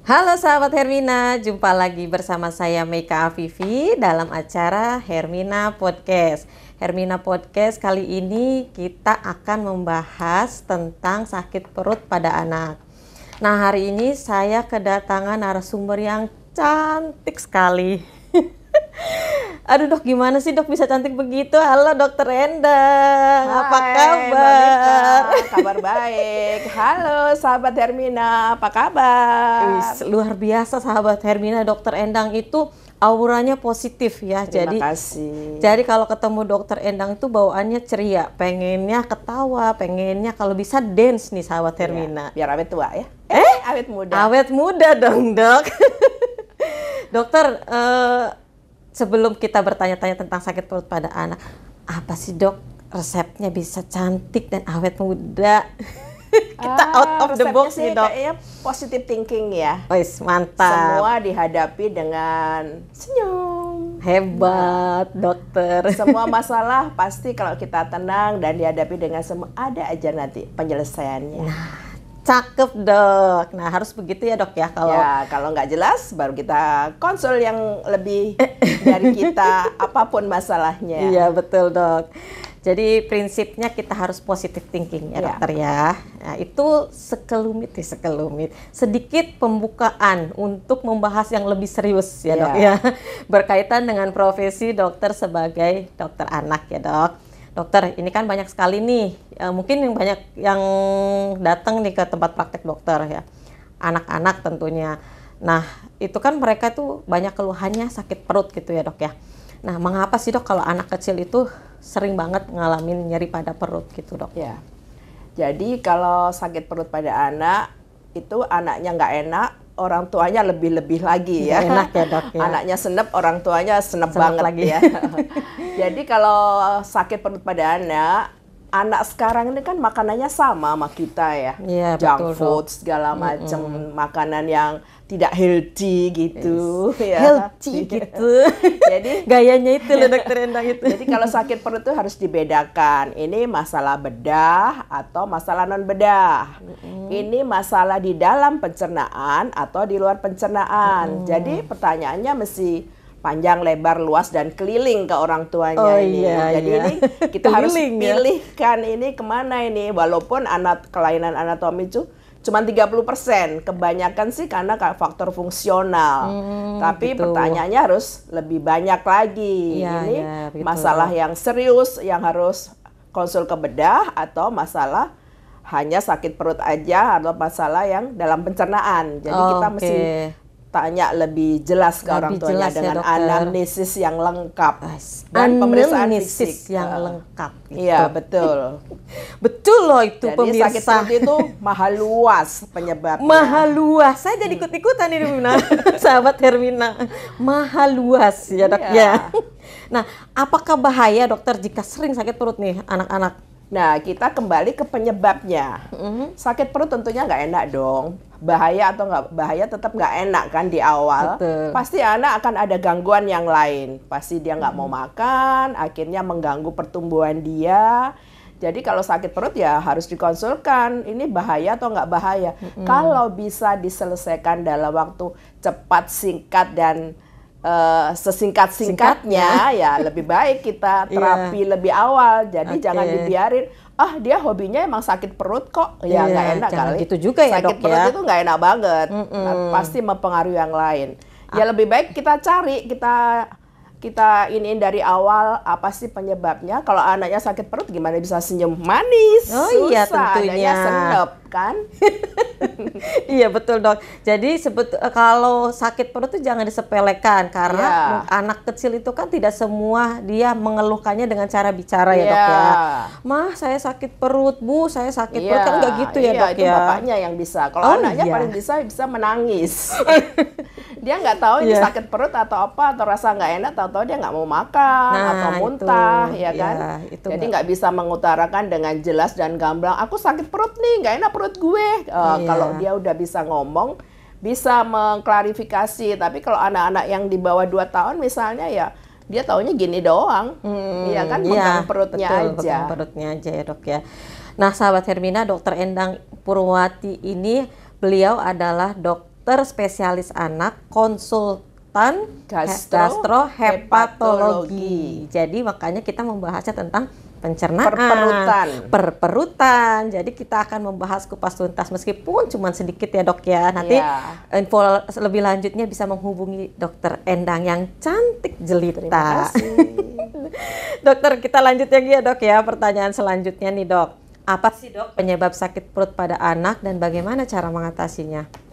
Halo sahabat Hermina, jumpa lagi bersama saya Meika Afifi dalam acara Hermina Podcast. Hermina Podcast kali ini kita akan membahas tentang sakit perut pada anak. Nah, hari ini saya kedatangan narasumber yang cantik sekali. Aduh dok, gimana sih dok bisa cantik begitu? Halo dokter Endang, apa kabar? Kabar baik. Halo sahabat Hermina, apa kabar? Luar biasa sahabat Hermina, dokter Endang itu auranya positif ya. Terima kasih. Jadi kalau ketemu dokter Endang itu bawaannya ceria, pengennya ketawa, pengennya kalau bisa dance nih sahabat Hermina. Biar awet tua ya? Awet muda. Awet muda dong dok. Dokter, sebelum kita bertanya-tanya tentang sakit perut pada anak, apa sih dok resepnya bisa cantik dan awet muda? Kita out of the box nih dok. Kayaknya positive thinking ya. Wis, mantap. Semua dihadapi dengan senyum. Hebat dokter. Semua masalah pasti kalau kita tenang dan dihadapi dengan semua, ada aja nanti penyelesaiannya. Cakep dok. Nah harus begitu ya dok ya. Kalau nggak jelas baru kita konsul yang lebih dari kita apapun masalahnya. Iya betul dok. Jadi prinsipnya kita harus positive thinking ya dokter ya. Nah itu sekelumit. Sedikit pembukaan untuk membahas yang lebih serius ya dok ya. Berkaitan dengan profesi dokter sebagai dokter anak ya dok. Dokter, ini kan banyak sekali nih, mungkin yang banyak yang datang nih ke tempat praktek dokter ya, anak-anak tentunya. Nah, itu kan mereka tuh banyak keluhannya sakit perut gitu ya dok ya. Nah, mengapa sih dok kalau anak kecil itu sering banget ngalamin nyeri pada perut gitu dok? Ya, jadi kalau sakit perut pada anak, itu anaknya nggak enak, orang tuanya lebih-lebih lagi ya. Enak ya dok ya. Anaknya senep, orang tuanya senep banget lagi ya. Jadi kalau sakit perut pada anak sekarang ini kan makanannya sama kita ya. Iya, junk betul, food segala macam, makanan yang tidak healthy gitu. Ya. Healthy gitu. Jadi gayanya itu loh dokter Endang itu. Jadi kalau sakit perut itu harus dibedakan. Ini masalah bedah atau masalah non bedah. Ini masalah di dalam pencernaan atau di luar pencernaan. Jadi pertanyaannya mesti panjang, lebar, luas, dan keliling ke orang tuanya ini. Jadi ini kita harus pilihkan ini kemana ini. Walaupun kelainan anatomi itu cuma 30%, kebanyakan sih karena faktor fungsional. Tapi gitu. Pertanyaannya harus lebih banyak lagi. Ini masalah yang serius yang harus konsul ke bedah atau masalah hanya sakit perut aja atau masalah yang dalam pencernaan. Jadi kita mesti tanya lebih jelas ke orang tuanya dengan anamnesis yang lengkap dan pemeriksaan fisik yang lengkap. Iya gitu. Betul. Betul loh itu. Jadi, pemirsa. Sakit perut itu mahal luas penyebabnya. Mahal luas. Saya jadi ikut-ikutan ini Hermina. Sahabat Hermina. Mahal luas ya dok ya. Nah, apakah bahaya dokter jika sering sakit perut nih anak-anak? Nah, kita kembali ke penyebabnya. Sakit perut tentunya nggak enak dong. Bahaya atau nggak bahaya tetap nggak enak kan di awal. Betul. Pasti anak akan ada gangguan yang lain. Pasti dia nggak mau makan, akhirnya mengganggu pertumbuhan dia. Jadi kalau sakit perut ya harus dikonsulkan. Ini bahaya atau nggak bahaya. Kalau bisa diselesaikan dalam waktu cepat, singkat, dan sesingkat-singkatnya ya lebih baik kita terapi lebih awal. Jadi jangan dibiarin, dia hobinya emang sakit perut kok. Ya nggak enak kali. Gitu juga ya sakit dok perut ya. itu nggak enak banget. Pasti mempengaruhi yang lain. Ya lebih baik kita cari, kita iniin dari awal apa sih penyebabnya. Kalau anaknya sakit perut gimana bisa senyum manis? Iya susah, tentunya. Senep kan? Iya betul dok. Jadi kalau sakit perut itu jangan disepelekan karena anak kecil itu kan tidak semua dia mengeluhkannya dengan cara bicara ya dok ya. Mah saya sakit perut, Bu saya sakit perut, kan nggak gitu ya dok itu ya. Bapaknya yang bisa. Kalau anaknya paling bisa menangis. Dia nggak tahu ini sakit perut atau apa, atau rasa nggak enak, tahu-tahu dia nggak mau makan atau muntah, ya kan? Jadi nggak bisa mengutarakan dengan jelas dan gamblang, aku sakit perut nih, nggak enak perut gue. Kalau dia udah bisa ngomong, bisa mengklarifikasi. Tapi kalau anak-anak yang di bawah 2 tahun misalnya ya, dia taunya gini doang, ya kan, pegang perutnya betul, aja. Pegang perutnya aja ya dok ya. Nah sahabat Hermina, Dokter Endang Purwati ini beliau adalah dokter dokter spesialis anak konsultan gastrohepatologi. Jadi makanya kita membahasnya tentang pencernaan, perperutan. Jadi kita akan membahas kupas tuntas meskipun cuma sedikit ya dok ya. Nanti info lebih lanjutnya bisa menghubungi dokter Endang yang cantik jelita. Terima kasih. Dokter, kita lanjut lagi ya dok ya. Pertanyaan selanjutnya nih dok. Apa sih dok penyebab sakit perut pada anak dan bagaimana cara mengatasinya?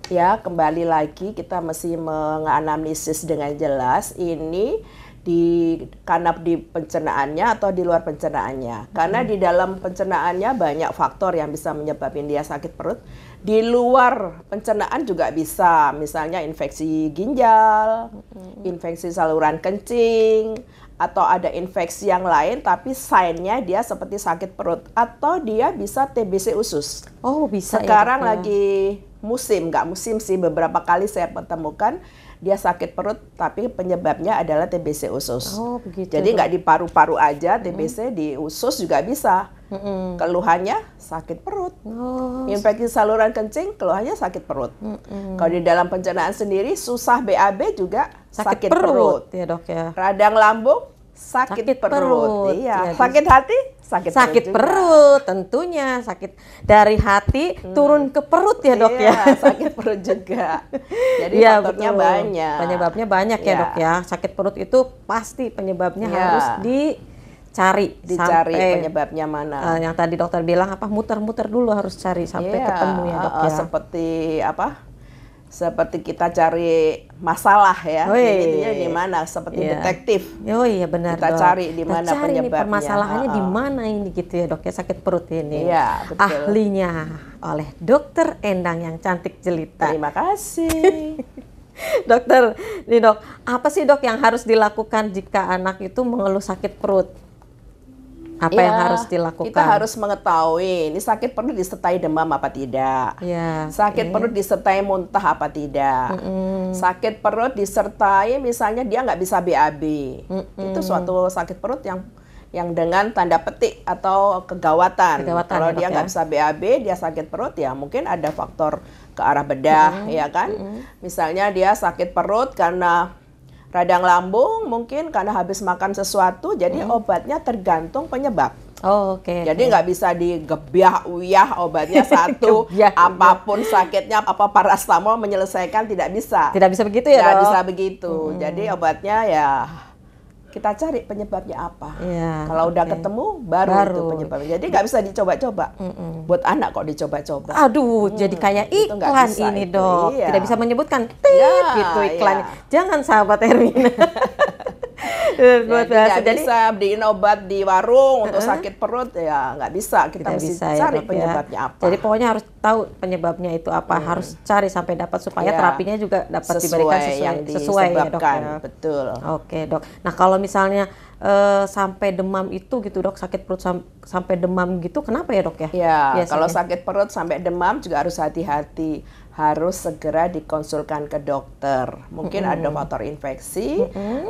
Ya, kembali lagi kita mesti menganalisis dengan jelas ini karena di pencernaannya atau di luar pencernaannya. Karena di dalam pencernaannya banyak faktor yang bisa menyebabkan dia sakit perut. Di luar pencernaan juga bisa, misalnya infeksi ginjal, infeksi saluran kencing, atau ada infeksi yang lain tapi sign-nya dia seperti sakit perut, atau dia bisa TBC usus. Oh, bisa. Sekarang lagi musim, nggak musim sih, beberapa kali saya pertemukan dia sakit perut tapi penyebabnya adalah TBC usus. Oh, begitu. Jadi nggak di paru-paru aja TBC, di usus juga bisa. Keluhannya sakit perut. Infeksi saluran kencing, keluhannya sakit perut. Kalau di dalam pencernaan sendiri susah BAB juga sakit perut. Ya dok ya. Radang lambung sakit perut. Iya. Sakit hati sakit perut tentunya, sakit dari hati turun ke perut ya dok ya. Sakit perut juga. Jadi faktornya banyak. Penyebabnya banyak ya dok ya. Sakit perut itu pasti penyebabnya harus dicari sampai penyebabnya mana. Yang tadi dokter bilang apa, muter-muter dulu harus cari sampai ketemu ya dok ya. Seperti kita cari masalah ya, intinya di mana, seperti detektif. Oh iya benar. Kita cari di mana penyebabnya. Permasalahannya di mana ini gitu ya dok ya, sakit perut ini. Iya betul. Ahlinya oleh dokter Endang yang cantik jelita. Terima kasih. Dokter, nih dok, apa sih dok yang harus dilakukan jika anak itu mengeluh sakit perut? Apa yang harus dilakukan? Kita harus mengetahui ini sakit perut disertai demam apa tidak. Sakit perut disertai muntah apa tidak. Sakit perut disertai misalnya dia nggak bisa BAB. Itu suatu sakit perut yang dengan tanda petik atau kegawatan. Kalau dia nggak bisa BAB, dia sakit perut, ya mungkin ada faktor ke arah bedah, ya kan. Misalnya dia sakit perut karena radang lambung, mungkin karena habis makan sesuatu, jadi obatnya tergantung penyebab. Jadi nggak bisa digebyah-uyah obatnya satu, apapun sakitnya, apa parastamol menyelesaikan, tidak bisa. Tidak bisa begitu ya dok? Tidak bisa begitu. Jadi obatnya ya kita cari penyebabnya apa. Kalau udah ketemu, baru itu penyebabnya. Jadi nggak bisa dicoba-coba. Buat anak kok dicoba-coba. Aduh, jadi kayak iklan ini dok. Tidak bisa menyebutkan gitu iklannya. Jangan sahabat Hermina. Jadi bisa beliin obat di warung untuk sakit perut, ya nggak bisa. Kita mesti cari penyebabnya apa. Jadi pokoknya harus tahu penyebabnya itu apa. Harus cari sampai dapat supaya terapinya juga dapat diberikan sesuai ya dok ya. Betul. Oke dok. Nah kalau misalnya sampai demam itu gitu dok, sakit perut sampai demam gitu, kenapa ya dok ya? Ya, kalau sakit perut sampai demam juga harus hati-hati. Harus segera dikonsulkan ke dokter. Mungkin ada faktor infeksi,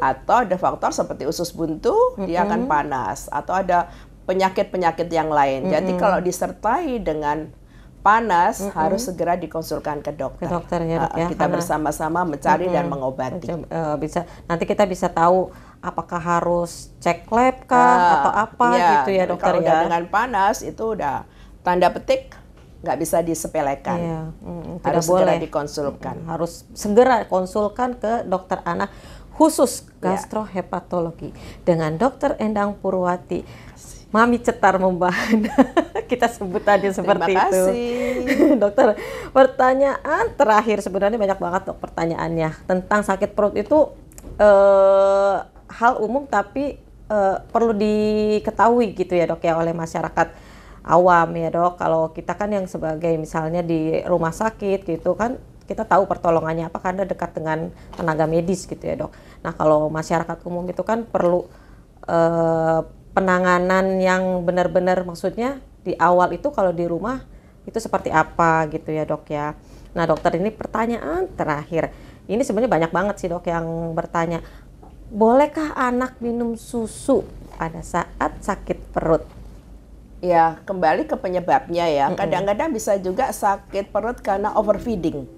atau ada faktor seperti usus buntu, dia akan panas, atau ada penyakit-penyakit yang lain. Jadi kalau disertai dengan panas, harus segera dikonsulkan ke dokter. Ke dokter ya dok ya. Kita bersama-sama mencari dan mengobati. Nanti kita bisa tahu apakah harus cek lab kah atau apa gitu ya dokter kalau ya. Udah dengan panas itu udah tanda petik nggak bisa disepelekan. Harus segera dikonsulkan. Harus segera konsulkan ke dokter anak khusus gastrohepatologi dengan dokter Endang Purwati. Mami Cetar Membahana. Kita sebut tadi seperti itu. Terima kasih. Dokter, pertanyaan terakhir, sebenarnya banyak banget dok pertanyaannya tentang sakit perut itu hal umum tapi perlu diketahui gitu ya dok ya oleh masyarakat awam ya dok. Kalau kita kan yang sebagai misalnya di rumah sakit gitu kan, kita tahu pertolongannya apa karena dekat dengan tenaga medis gitu ya dok. Nah kalau masyarakat umum itu kan perlu penanganan yang benar-benar, maksudnya di awal itu kalau di rumah itu seperti apa gitu ya dok ya. Nah dokter, ini pertanyaan terakhir. Ini sebenarnya banyak banget sih dok yang bertanya, bolehkah anak minum susu pada saat sakit perut? Ya, kembali ke penyebabnya ya. Kadang-kadang bisa juga sakit perut karena overfeeding.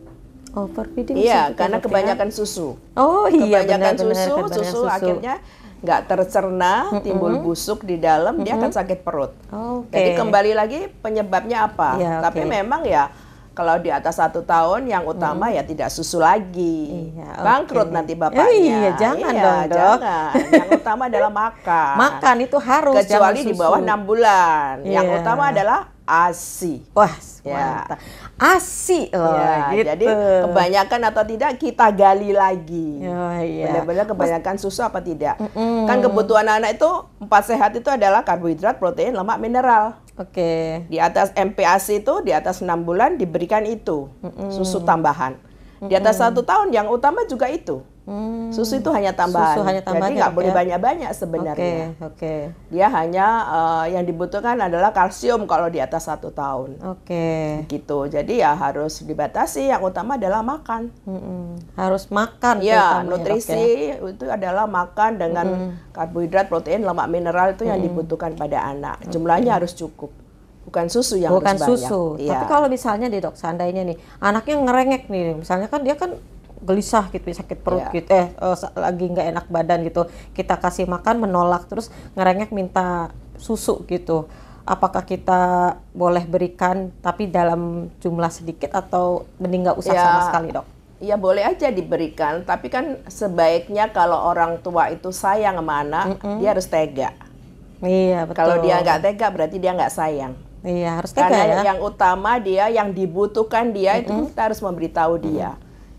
Overfeeding Iya, bisa karena dok ya? kebanyakan susu. Oh iya, Kebanyakan benar-benar susu akhirnya nggak tercerna, timbul busuk di dalam, dia akan sakit perut. Oke. Jadi kembali lagi penyebabnya apa? Iya, Tapi oke. memang ya kalau di atas 1 tahun yang utama ya tidak susu lagi. Iya, Bangkrut oke. nanti bapaknya. Iya, jangan dong, Dok. Jangan. Yang utama adalah makan. Makan itu harus, Kecuali jangan di bawah susu. 6 bulan. Yang Iya. utama adalah ASI. Wah, Ya. mantap. ASI loh, Ya, gitu. jadi kebanyakan atau tidak kita gali lagi. Oh, iya. Benar-benar kebanyakan susu apa tidak. Kan kebutuhan anak itu 4 sehat itu adalah karbohidrat, protein, lemak, mineral. Oke. Di atas MPASI itu di atas 6 bulan diberikan itu susu tambahan. Di atas 1 tahun yang utama juga itu. Susu itu hanya tambahan. Susu hanya tambahan, Jadi nggak ya, boleh Dok, ya? banyak-banyak sebenarnya. Oke. Dia hanya yang dibutuhkan adalah kalsium kalau di atas 1 tahun. Oke. Gitu. Jadi ya harus dibatasi. Yang utama adalah makan. Harus makan Ya, utamanya, Dok, nutrisi itu adalah makan dengan karbohidrat, protein, lemak, mineral itu yang dibutuhkan pada anak. Jumlahnya harus cukup. Bukan susu yang Bukan harus banyak. susu. Iya. Tapi kalau misalnya nih dok, seandainya nih anaknya ngerengek nih, misalnya kan dia kan gelisah gitu, sakit perut Iya. gitu, lagi nggak enak badan gitu, kita kasih makan menolak terus ngerengek minta susu gitu. Apakah kita boleh berikan tapi dalam jumlah sedikit atau mending nggak usah Ya. sama sekali dok? Ya boleh aja diberikan, tapi kan sebaiknya kalau orang tua itu sayang sama anak, dia harus tega. Iya betul. Kalau dia nggak tega berarti dia nggak sayang. Iya harus tega Karena ya. yang utama dia, yang dibutuhkan dia itu kita harus memberitahu dia.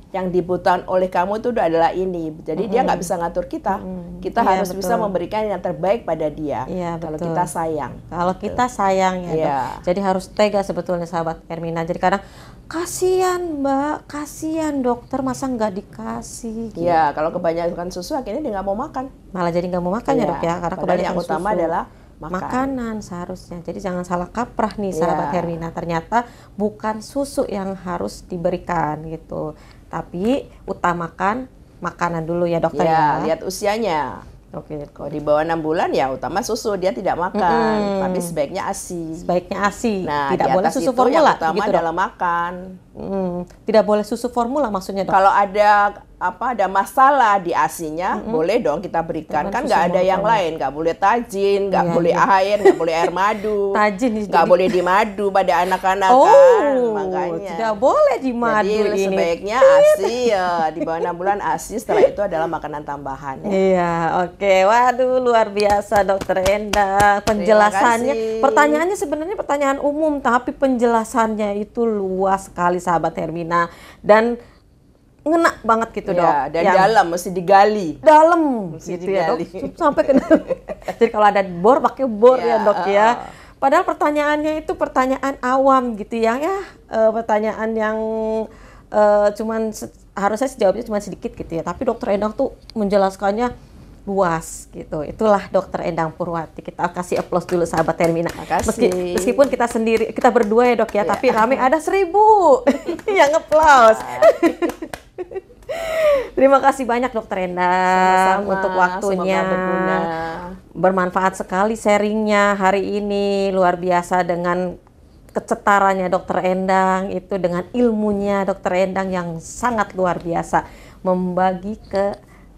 Yang dibutuhkan oleh kamu itu adalah ini. Jadi dia nggak bisa ngatur kita. Kita Iya, harus bisa betul. memberikan yang terbaik pada dia. Iya, Kalau betul. kita sayang. Kalau kita sayang ya dok. Iya. Jadi harus tega sebetulnya sahabat Hermina. Jadi kadang kasihan mbak, kasihan dokter masa nggak dikasih. Gitu. Ya, kalau kebanyakan susu akhirnya dia nggak mau makan. Malah jadi nggak mau makan ya Iya, dok ya, karena padahal kebanyakan yang utama susu. adalah makan. Makanan seharusnya. Jadi jangan salah kaprah nih sahabat Iya. Hermina. Ternyata bukan susu yang harus diberikan gitu. Tapi utamakan makanan dulu ya dokter Ya, ya. lihat usianya. Oke. Kalau di bawah 6 bulan ya utama susu, dia tidak makan. Tapi sebaiknya ASI. Sebaiknya ASI. Nah, Tidak di boleh atas susu itu formula yang utama gitu dok. adalah makan. Tidak boleh susu formula maksudnya dok. Kalau ada masalah di ASI-nya, boleh dong kita berikan. Bukan Kan susu nggak ada yang formula. lain, nggak boleh tajin, nggak Iya, boleh iya. air, nggak boleh air madu, Tajin nih, nggak jadi- boleh dimadu pada anak-anak Oh, kan, makanya. tidak boleh dimadu Jadi ini. sebaiknya ASI ya, di bawah 6 bulan ASI, setelah itu adalah makanan tambahan. Ya. Iya, oke. Waduh, luar biasa Dokter Endang. Penjelasannya, kasih. pertanyaannya sebenarnya pertanyaan umum, tapi penjelasannya itu luas sekali sahabat Hermina dan ngena banget gitu dok. Ya, dan Yang dalam mesti digali. dalam Mesti gitu ya dok. digali. Sampai ke dalam. Jadi kalau ada bor pakai bor ya Ya, dok ya. Padahal pertanyaannya itu pertanyaan awam gitu ya, pertanyaan yang harusnya jawabnya cuma sedikit gitu ya. Tapi Dokter Endang tuh menjelaskannya luas gitu. Itulah Dokter Endang Purwati. Kita kasih aplaus dulu sahabat Hermina. Makasih. Meskipun kita sendiri, kita berdua ya dok ya, Ya. tapi rame ada 1000 yang aplaus. Terima kasih banyak Dokter Endang Sama-sama, untuk waktunya. semoga berguna. Bermanfaat sekali sharingnya hari ini, luar biasa dengan kecetaranya Dokter Endang itu, dengan ilmunya Dokter Endang yang sangat luar biasa membagi ke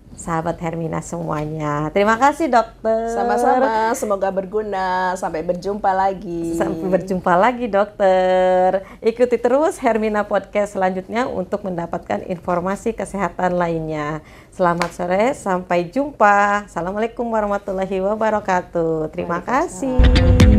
sahabat Hermina semuanya. Terima kasih dokter. Sama-sama, semoga berguna. Sampai berjumpa lagi. Sampai berjumpa lagi dokter. Ikuti terus Hermina Podcast selanjutnya untuk mendapatkan informasi kesehatan lainnya. Selamat sore, sampai jumpa. Assalamualaikum warahmatullahi wabarakatuh. Terima kasih.